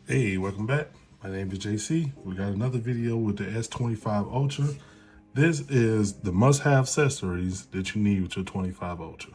Hey, welcome back. My name is JC. We got another video with the S25 Ultra. This is the must-have accessories that you need with your 25 Ultra.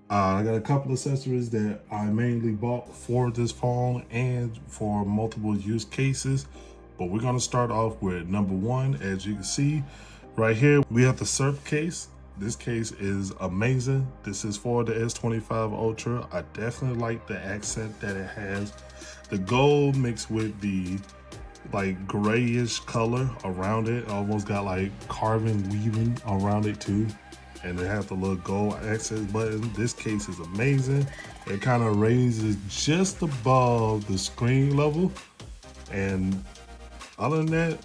I got a couple of accessories that I mainly bought for this phone and for multiple use cases. But we're going to start off with number one. As you can see right here, we have the Surf case. This case is amazing. This is for the S25 Ultra. I definitely like the accent that it has. The gold mixed with the like grayish color around it. Almost got like carving weaving around it too. And it has the little gold access button. This case is amazing. It kind of raises just above the screen level. And other than that,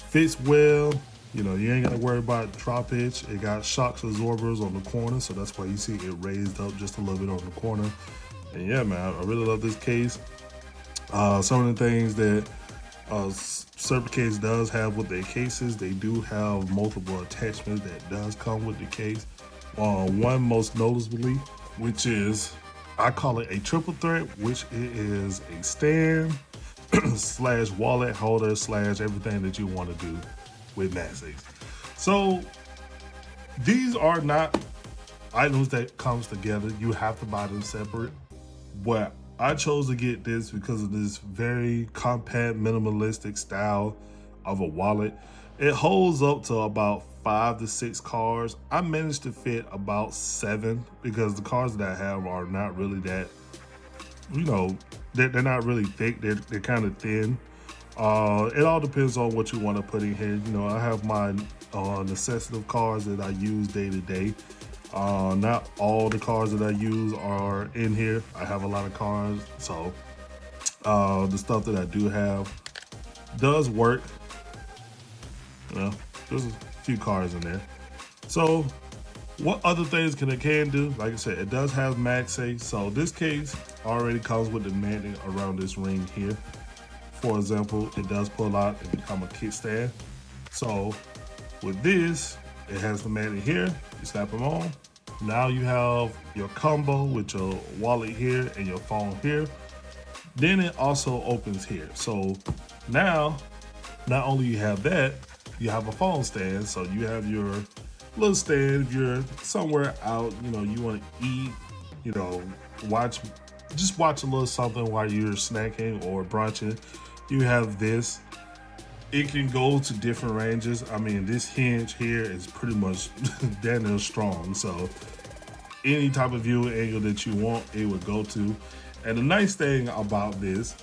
fits well. You know, you ain't gotta worry about droppage. It got shocks absorbers on the corner, so that's why you see it raised up just a little bit on the corner. And yeah, man, I really love this case. Some of the things that Surf case does have with their cases, they do have multiple attachments that does come with the case. One most noticeably, which is, I call it a triple threat, which it is a stand slash wallet holder slash everything that you want to do with MagSafe. So these are not items that comes together. You have to buy them separate. But I chose to get this because of this very compact, minimalistic style of a wallet. It holds up to about 5 to 6 cards. I managed to fit about 7 because the cards that I have are not really that, you know, they're not really thick. They're kind of thin. It all depends on what you want to put in here. You know, I have my necessitive cards that I use day to day. Not all the cards that I use are in here. I have a lot of cards, so the stuff that I do have does work. You know, there's a few cards in there. So what other things it can do? Like I said, it does have MagSafe. So this case already comes with the magnet around this ring here. For example, it does pull out and become a kickstand. So with this, it has the magnet here. You snap them on. Now you have your combo with your wallet here and your phone here. Then it also opens here. So now, not only you have that, you have a phone stand. So you have your little stand. If you're somewhere out, you know, you want to eat, you know, just watch a little something while you're snacking or brunching. You have this. It can go to different ranges. I mean, this hinge here is pretty much damn near strong. So any type of view angle that you want, it would go to. And the nice thing about this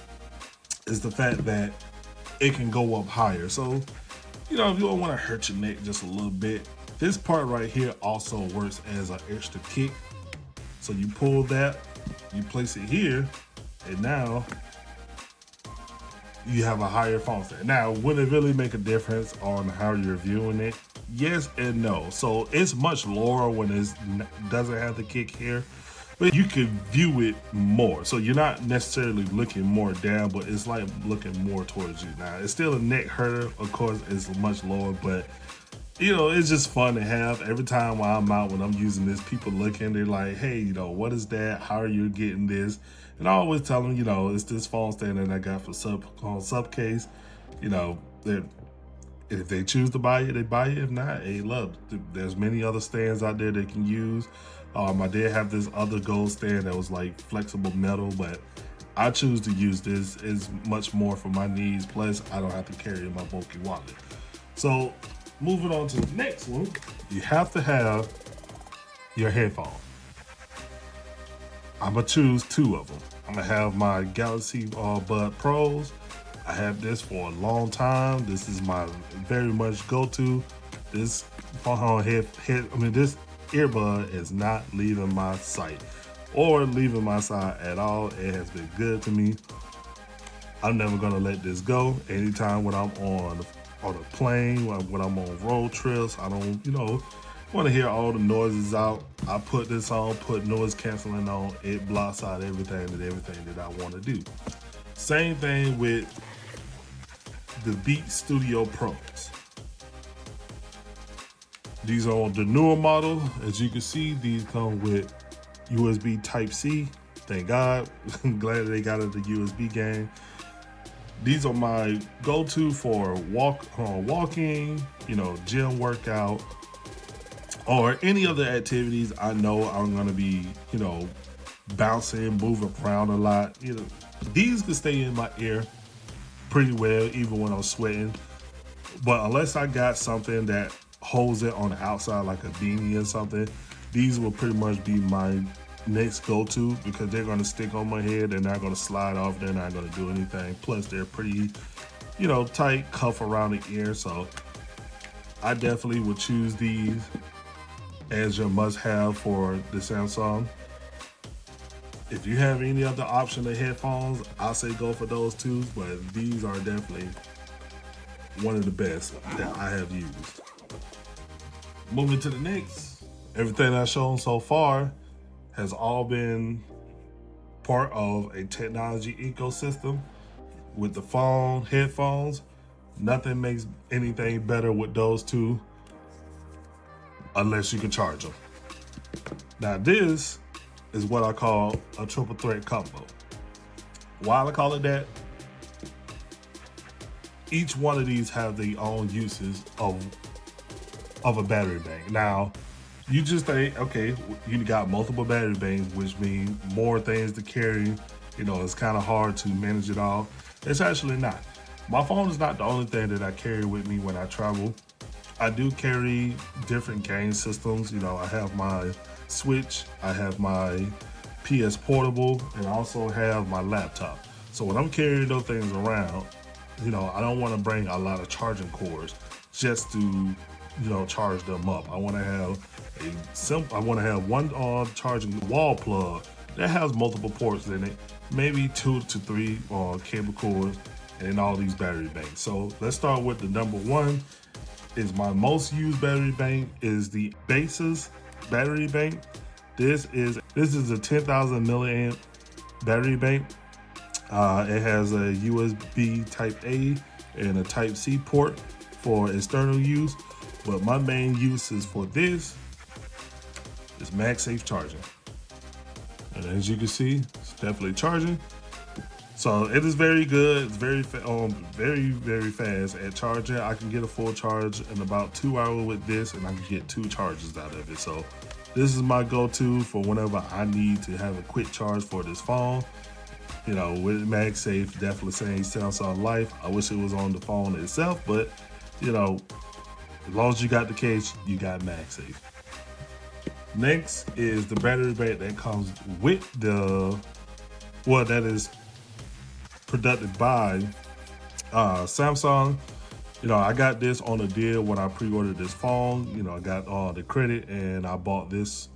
is the fact that it can go up higher. So, you know, if you don't want to hurt your neck just a little bit, this part right here also works as an extra kick. So you pull that, you place it here, and now you have a higher phone stand. Now, would it really make a difference on how you're viewing it? Yes and no. So it's much lower when it doesn't have the kick here, but you can view it more. So you're not necessarily looking more down, but it's like looking more towards you. Now, it's still a neck hurter. Of course, it's much lower, but you know, it's just fun to have. Every time while I'm out, when I'm using this, people looking, they're like, hey, you know, what is that? How are you getting this? And I always tell them, you know, it's this phone stand that I got for sub case. You know, if they choose to buy it, they buy it. If not, hey, look, there's many other stands out there they can use. I did have this other gold stand that was like flexible metal, but I choose to use this. It's much more for my needs. Plus, I don't have to carry my bulky wallet. So moving on to the next one, you have to have your headphone. I'm gonna choose 2 of them. I'm gonna have my Galaxy Bud Pros. I have this for a long time. This is my very much go-to. This this earbud is not leaving my sight or leaving my side at all. It has been good to me. I'm never gonna let this go. Anytime when I'm on a plane, when I'm on road trips, I don't, you know, want to hear all the noises out. I put this on, put noise canceling on. It blocks out everything that I want to do. Same thing with the Beat Studio Pros. These are the newer model. As you can see, these come with USB Type-C Thank God. I'm glad they got it the USB game. These are my go-to for walking, gym workout, or any other activities I know I'm gonna be, bouncing, moving around a lot. These can stay in my ear pretty well, even when I'm sweating. But unless I got something that holds it on the outside, like a beanie or something, these will pretty much be my next go-to, because they're gonna stick on my head. They're not gonna slide off. They're not gonna do anything. Plus, they're pretty, tight cuff around the ear. So I definitely would choose these as your must-have for the Samsung. If you have any other option of headphones, I'll say go for those too, but these are definitely one of the best that I have used. Moving to the next, everything I've shown so far has all been part of a technology ecosystem. With the phone, headphones, nothing makes anything better with those two unless you can charge them. Now this is what I call a triple threat combo. Why I call it that? Each one of these have their own uses of a battery bank. Now, you just think, okay, you got multiple battery banks, which means more things to carry. It's kind of hard to manage it all. It's actually not. My phone is not the only thing that I carry with me when I travel. I do carry different game systems. I have my Switch, I have my PS Portable, and I also have my laptop. So when I'm carrying those things around, I don't want to bring a lot of charging cords just to, charge them up. I want to have one charging wall plug that has multiple ports in it, maybe 2 to 3 cable cords, and all these battery banks. So let's start with the number one. Is my most used battery bank is the Basis battery bank. This is a 10,000 milliamp battery bank. It has a USB Type A and a Type C port for external use, but my main uses for this is MagSafe charging. And as you can see, it's definitely charging. So it is very good. It's very fast at charging. I can get a full charge in about 2 hours with this, and I can get 2 charges out of it. So this is my go-to for whenever I need to have a quick charge for this phone. With MagSafe, definitely saying Samsung life. I wish it was on the phone itself, but as long as you got the case, you got MagSafe. Next is the battery bank that comes with that is produced by Samsung. I got this on a deal when I pre-ordered this phone. I got all the credit and I bought this.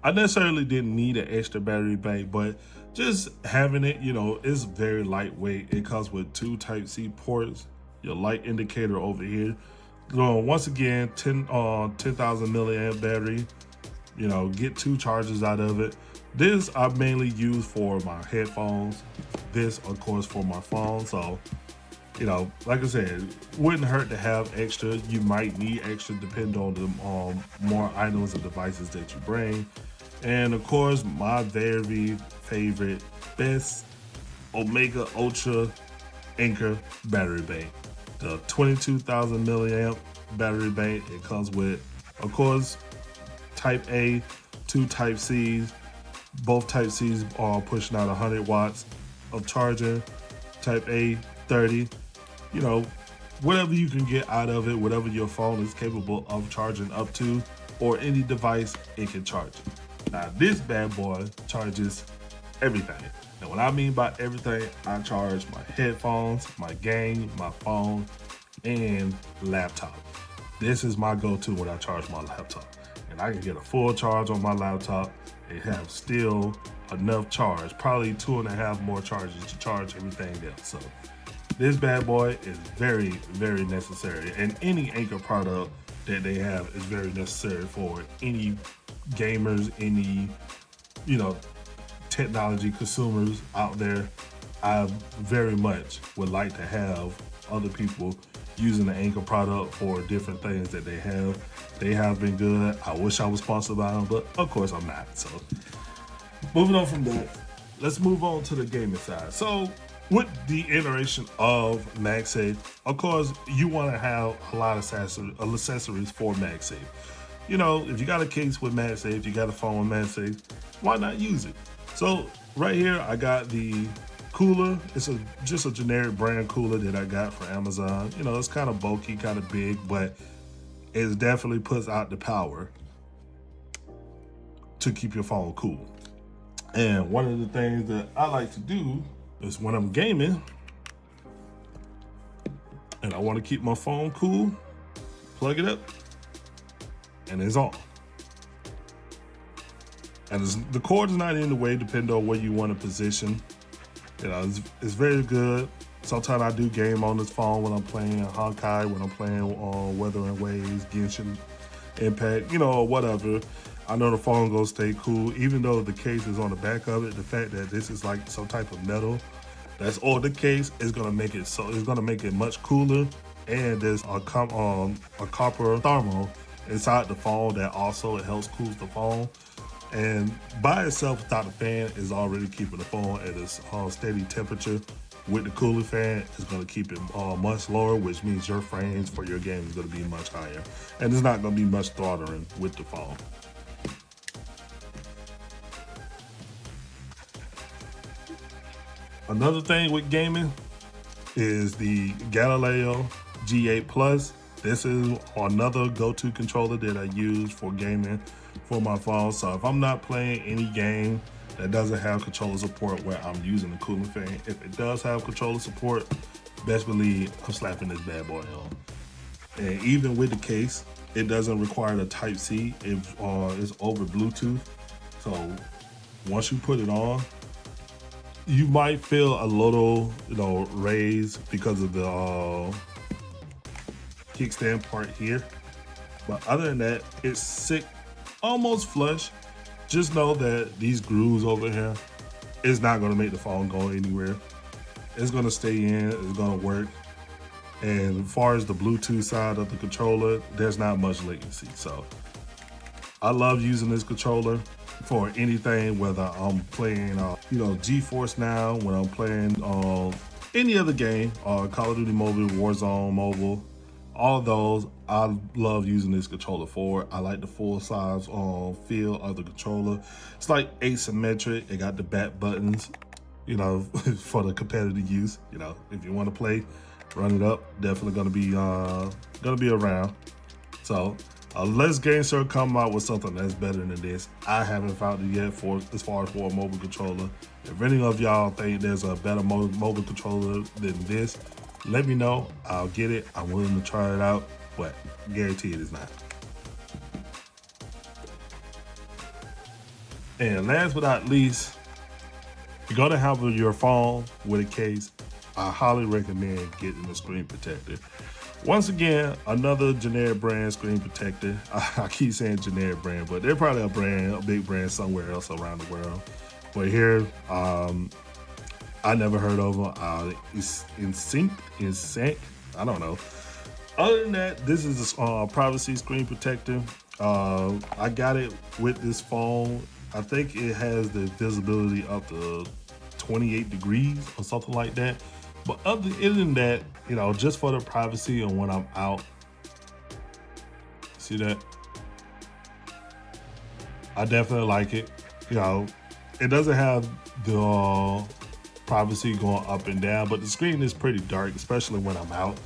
I necessarily didn't need an extra battery bank, but just having it, it's very lightweight. It comes with 2 Type C ports, your light indicator over here. Once again, 10,000 milliamp battery. Get 2 charges out of it. This I mainly use for my headphones. This, of course, for my phone. So, like I said, wouldn't hurt to have extra. You might need extra depending on the more items and devices that you bring. And of course, my very favorite, best Omega Ultra Anchor battery bank. The 22,000 milliamp battery bank. It comes with, of course, Type A, 2 Type C's. Both Type C's are pushing out 100 watts of charging. Type A, 30. Whatever you can get out of it, whatever your phone is capable of charging up to, or any device, it can charge. Now, this bad boy charges everything. And what I mean by everything, I charge my headphones, my game, my phone, and laptop. This is my go-to when I charge my laptop. And I can get a full charge on my laptop and have still enough charge, probably 2.5 more charges to charge everything else. So this bad boy is very, very necessary. And any Anchor product that they have is very necessary for any gamers, any, technology consumers out there. I very much would like to have other people using the Anchor product for different things that they have. They have been good. I wish I was sponsored by them, but of course I'm not. So moving on from that, let's move on to the gaming side. So with the iteration of MagSafe, of course, you want to have a lot of accessories for MagSafe. You know, if you got a case with MagSafe, you got a phone with MagSafe, why not use it? So right here, I got the cooler. It's just a generic brand cooler that I got from Amazon. You know, it's kind of bulky, kind of big, but it definitely puts out the power to keep your phone cool. And one of the things that I like to do is when I'm gaming and I want to keep my phone cool, plug it up and it's on. And the cord is not in the way, depending on where you want to position. You know, it's very good. Sometimes I do game on this phone when I'm playing Honkai, when I'm playing on Wuthering Waves, Genshin Impact, you know, or whatever. I know the phone gonna stay cool, even though the case is on the back of it. The fact that this is like some type of metal that's on the case is gonna make it so it's gonna make it much cooler. And there's a copper thermal inside the phone that also it helps cool the phone. And by itself, without the fan, is already keeping the phone at a steady temperature. With the cooling fan, it's going to keep it much lower, which means your frames for your game is going to be much higher. And there's not going to be much throttling with the phone. Another thing with gaming is the Galileo G8 Plus. This is another go-to controller that I use for gaming for my phone. So if I'm not playing any game that doesn't have controller support where I'm using the cooling fan, if it does have controller support, best believe I'm slapping this bad boy on. And even with the case, it doesn't require the Type-C. It's over Bluetooth. So once you put it on, you might feel a little, raised because of the kickstand part here. But other than that, it's sick, almost flush. Just know that these grooves over here is not gonna make the phone go anywhere. It's gonna stay in, it's gonna work. And as far as the Bluetooth side of the controller, there's not much latency. So I love using this controller for anything, whether I'm playing, GeForce Now, when I'm playing any other game, Call of Duty Mobile, Warzone Mobile, all those, I love using this controller for. I like the full size feel of the controller. It's like asymmetric. It got the back buttons, for the competitive use. If you want to play, run it up. Definitely gonna be around. So unless GameSir come out with something that's better than this, I haven't found it yet as far as for a mobile controller. If any of y'all think there's a better mobile controller than this, let me know. I'll get it. I'm willing to try it out, but guarantee it is not. And last but not least, you're gonna have your phone with a case. I highly recommend getting a screen protector. Once again, another generic brand screen protector. I keep saying generic brand, but they're probably a big brand somewhere else around the world. But here, I never heard of them. It's in sync, I don't know. Other than that, this is a privacy screen protector. I got it with this phone. I think it has the visibility up to 28 degrees or something like that. But other than that, just for the privacy and when I'm out, see that? I definitely like it. It doesn't have the privacy going up and down, but the screen is pretty dark, especially when I'm out.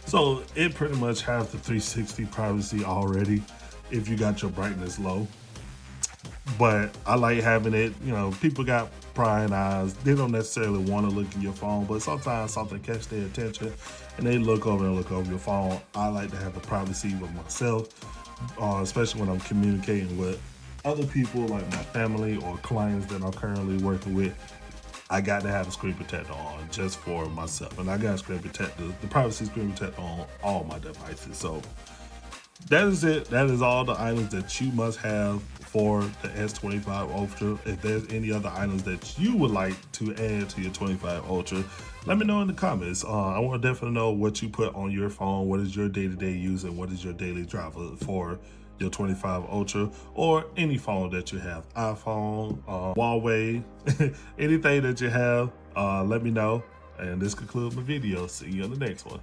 So it pretty much has the 360 privacy already if you got your brightness low. But I like having it. People got prying eyes. They don't necessarily want to look at your phone, but sometimes something catch their attention and they look over your phone. I like to have the privacy with myself, especially when I'm communicating with other people like my family or clients that I'm currently working with. I got to have a screen protector on just for myself. And I got a screen protector, the privacy screen protector on all my devices. So that is it. That is all the items that you must have for the S25 Ultra. If there's any other items that you would like to add to your 25 Ultra, let me know in the comments. I want to definitely know what you put on your phone. What is your day-to-day use and what is your daily driver for your 25 Ultra or any phone that you have, iPhone, Huawei, anything that you have, let me know. And this concludes my video. See you on the next one.